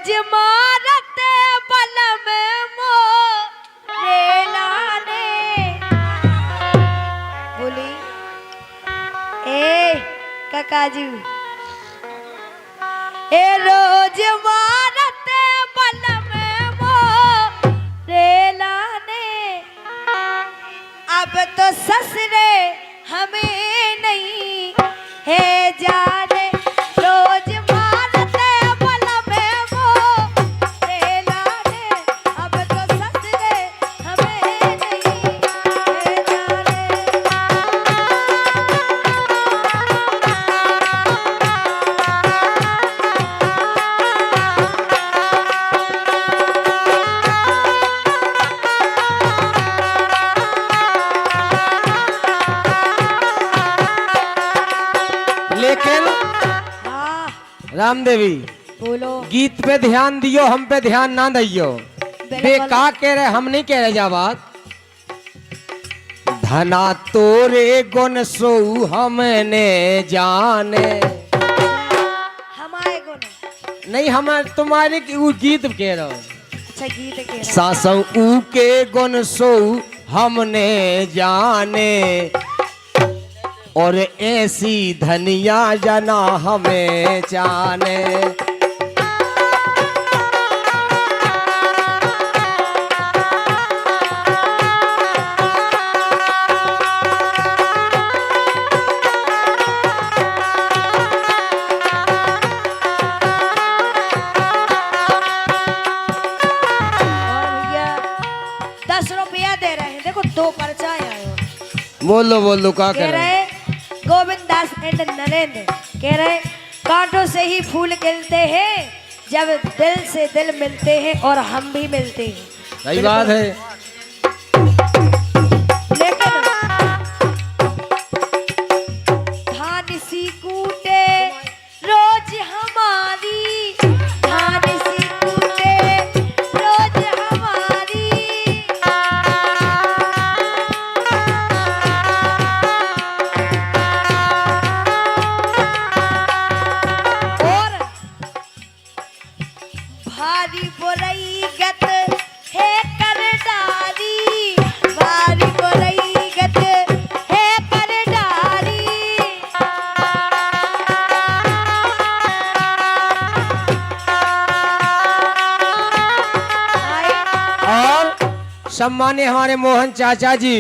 रोज मारते बल में मोरेला ने बोली ए काकाजी ए रोज मारते बल में मोरेला ने अब तो ससुरे हमें नहीं है जाने रोज मारते बल में मोरेला ने अब तो ससुरे हमें नहीं है जाने लेकिन हाँ रामदेवी बोलो गीत पे ध्यान दियो, हम पे ध्यान ना दियो। बेका कह रहे, हम नहीं कह रहे जा बात। धना तोरे गुण सो हमने जाने हमारे गुण नहीं, हम तुम्हारे वो गीत कह रहे हो। अच्छा गीत के रहा। सासौ ऊ के गुण सो हमने जाने और ऐसी धनिया जना हमें जाने। और भैया 10 रुपया दे रहे हैं, देखो 2 पर्चा आए हो। बोलो बोलो क्या कह कर रहे रहे गोविंद दास एंड नरेंद्र कह रहे कांटों से ही फूल खिलते हैं जब दिल से दिल मिलते हैं और हम भी मिलते हैं। सही बात है। लेकिन धान सी कूटे रोज हमारी, धान सी कूटे रोज हमारी, और भारी बुराई गत है कर डारी, भारी बुराई गत है कर डारी। और सम्मान्य हमारे मोहन चाचा जी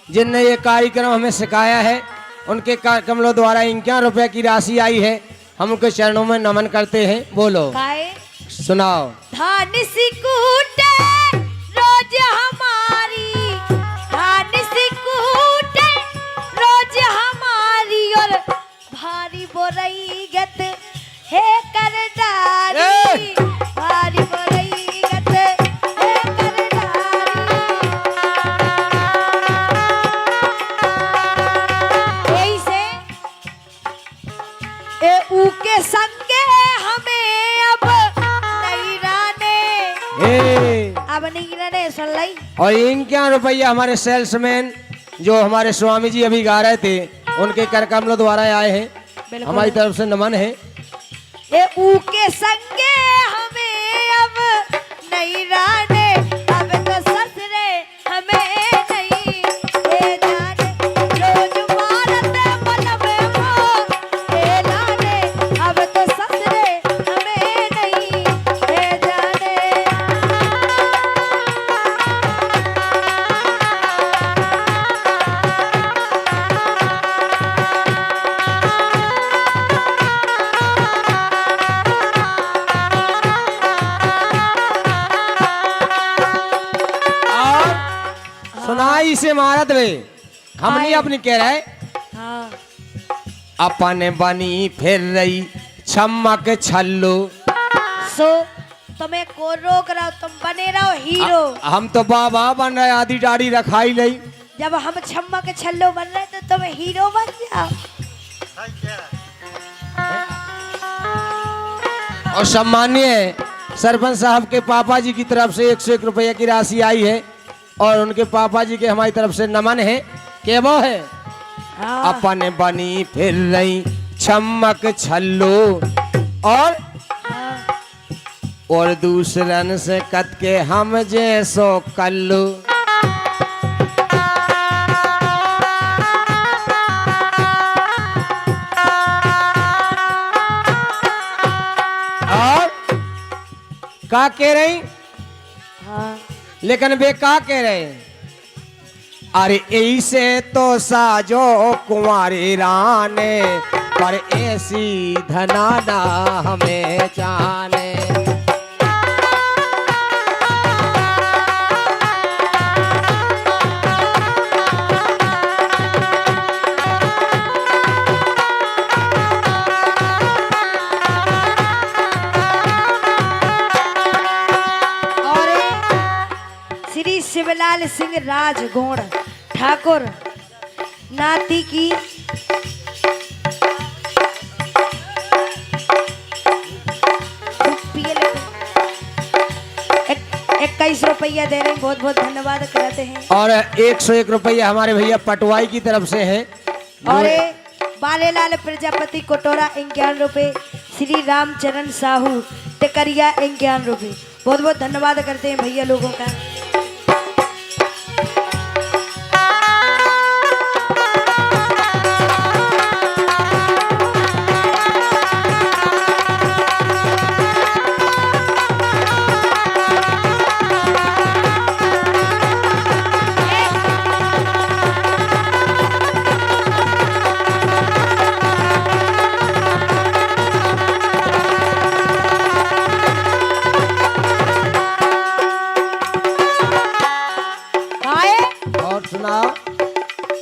जिनने ये कार्यक्रम हमें सिखाया है, उनके कमलों द्वारा 51 रुपए की राशि आई है। हम उनके चरणों में नमन करते हैं। बोलो काए सुनाओ। धान सी कूटे रोज हमारी, धान सी कूटे रोज हमारी, और भारी बुराई गत है कर डारी, भारी बुराई गत है कर डारी। यही से ए ऊ के संगे हमें अब नहीं रहने, ए, अब नहीं रहने सुन लाई। और 51 रुपया हमारे सेल्समैन जो हमारे स्वामी जी अभी गा रहे थे, उनके कर कमलों द्वारा आए हैं। बिल्कुल। हमारी तरफ से नमन है। ए ऊ के संगे हमें अब नहीं रहने, अब तो ससुरे हमें नहीं है जाने, रोज मारते बल में मोरेला ने, अब तो ससुरे हमें नहीं है जाने। सुनाई से महारत वे हम नहीं अपनी कह रहे। हाँ अपन बनी फिर रही छमक छल्लो। सो तुम्हें को रोक रहा हो, तुम बने रहो हीरो। हम तो बाबा बन रहे, आधी दाढ़ी रखाई नहीं। जब हम छम्मा के छल्लो बन रहे तो तुम हीरो बन जाओ। और सम्मान्य सरपंच साहब के पापा जी की तरफ से 101 रुपये की राशि आई है और उनके पापा जी के हमारी तरफ से नमन है। के वो है हाँ। अपन बनी फिर रही छमक छल्लो और हाँ। और दूसरन से कत के हम जैसो कल्लू। और का कह रही, हाँ लेकिन वे का कह रहे, अरे ऐसे तो साजो कुंवारी राने, पर ऐसी धनाना हमें जाने। श्री शिवलाल सिंह राजगौड़ ठाकुर नाती की 21 रुपया दे रहे हैं, बहुत बहुत धन्यवाद करते हैं। और 101 रुपया हमारे भैया पटवाई की तरफ से है। और बालेलाल प्रजापति कोटोरा 51 रुपए, श्री रामचरण साहू टिकरिया 51 रुपए, बहुत बहुत धन्यवाद करते हैं भैया लोगों का।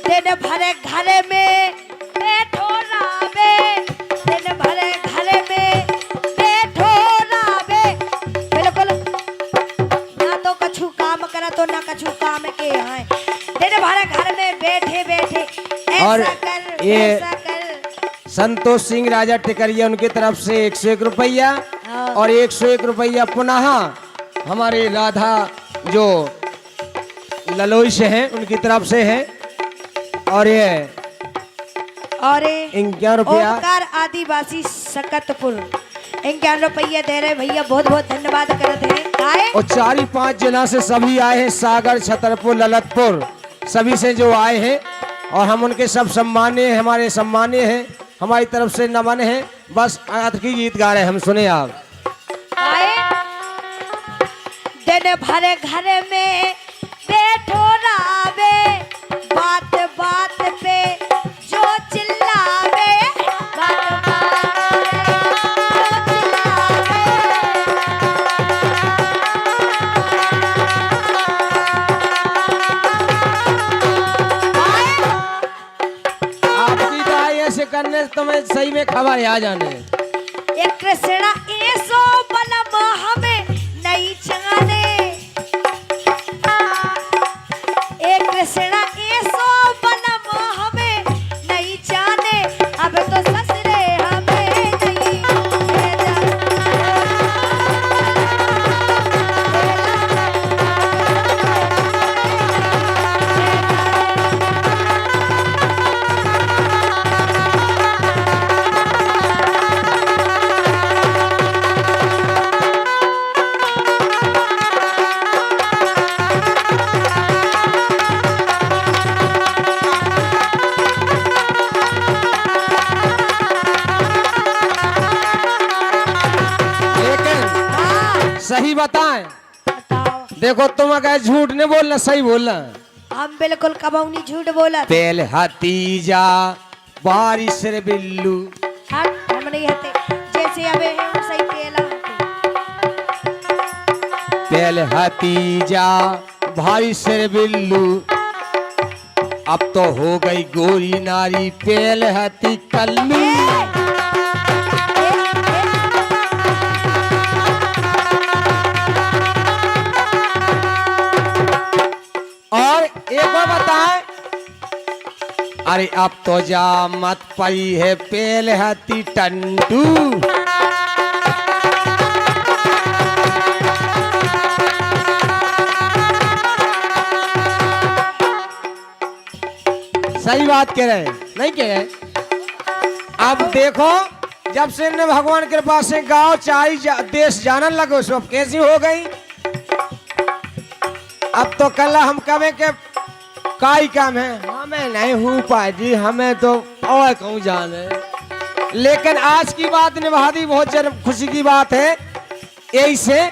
दिन भरे घरे में बैठो रावे, दिन भरे घरे में बैठो रावे, बिल्कुल ना तो कछु काम करा तो ना कछु काम के हैं, दिन भरे घर में बैठे बैठे और ऐसा कर ये ऐसा कर। संतोष सिंह राजा टिकरिया उनकी तरफ से 101 रुपया और 101 रुपया पुनः हमारे राधा जो ललोई से हैं उनकी तरफ से है। और ये 51 रुपया ओमकार आदिवासी सकतपुर 51 रुपया दे रहे भैया, बहुत बहुत धन्यवाद करते हैं। आए और 4-5 जिला से सभी आए हैं, सागर, छतरपुर, ललितपुर सभी से जो आए हैं, और हम उनके सब सम्मानीय, हमारे सम्मानीय हैं, हमारी तरफ से नमन है। बस आज की गीत गा रहे हैं, हम सुने आप। आए दिन भरे घर में बैठो रावे, बात बात पे जो चिल्लावे, बात बात पे जो चिल्लावे। आपकी दाई ऐसे करने से तुम्हें सही में खबर आ जाने। एक कृष्णा ऐसो बलम हमें नहीं जाने, एक कृष्णा ऐसो बलम हमें नहीं जाने, अब तो ससुरे हमें नहीं सही बताएं। बताओ। देखो तुम अगर झूठ नहीं बोलना, सही बोलना। हम बिल्कुल कबौनी झूठ बोला। पेल हतीजा बारिश रे बिल्लू, हम नहीं हते, जैसे अबे है हम सही पेला हते। पेल हतीजा बारिश रे बिल्लू, अब तो हो गई गोरी नारी पेल हती कल्लू। और एक और बताएं, अरे अब तो जा मत पई है पेल हती टंटू। सही बात कह रहे हैं, नहीं कह रहे? अब देखो जब से इन्हें भगवान कृपा से गांव चाई देश जानन लगो सब कैसी हो गई। अब तो कल हम कहे के काई काम है, हमें नहीं हूँ पाजी, हमें तो और कहूँ जाने। लेकिन आज की बात निभा दी, बहुत खुशी की बात है। यही से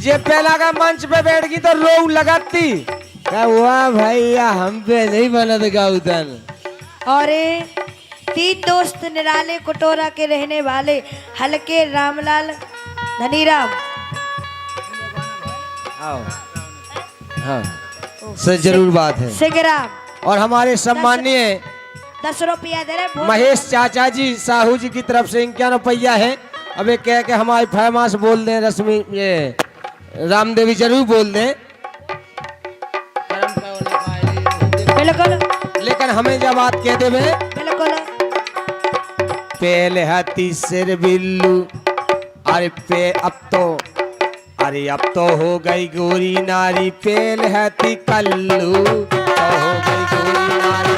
जे पहला का मंच पे बैठ गई तो रो लगाती, वाह भैया हम पे नहीं बनत गाउतन। और 3 दोस्त निराले कोटोरा के रहने वाले हल्के रामलाल धनीराम। हाँ सर जरूर बात है। सिगराम और हमारे सम्मानीय 10 रुपया दे रहे। महेश चाचा जी साहू जी की तरफ से 51 रुपया है। अब ये कह के हमारी फरमाश बोल दें, रश्मि ये रामदेवी जरूर बोल दें। बिल्कुल लेकिन हमें जब बात कह दे बिल्कुल। पहले हाथी सिर बिल्लू, अरे अब तो हो गई गोरी नारी, पहले हाथी कल्लू तो हो गई गोरी नारी।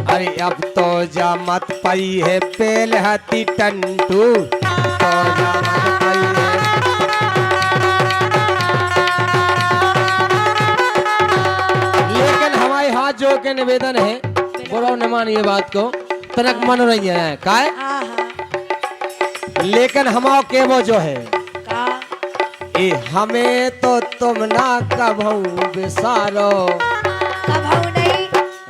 अरे अब तो जा मत पई है, पहले हाथी टंटू तो जा मत पई है। लेकिन हमारे हाथ जोड़ के निवेदन है, बुरा न मानिए बात को, तनक मनोरंजन है का है? लेकिन हमारे के वो जो है का ए हमें तो तुम ना कभू बिसारो,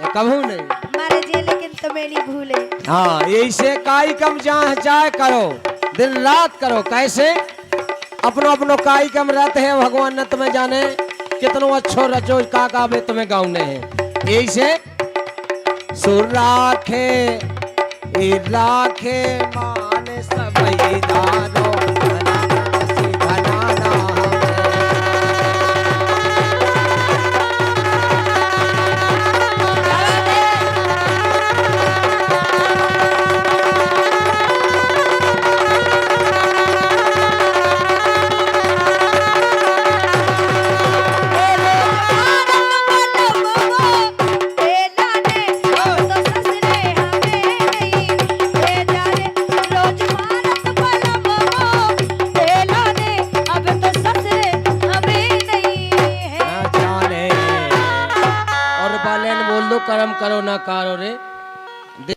कभू नहीं मारे जे, लेकिन तुम्हें नहीं भूले। हाँ यही से काई कम जहाँ चाहे करो, दिन रात करो। कैसे अपनो अपनो काई कम रहत है, भगवान न तुम्हें जाने कितनो अच्छो रचो का गावे तुम्हें गाउने है। यही से सुर राखे राखे मान सबई दानो, कर्म करो ना कारो रे।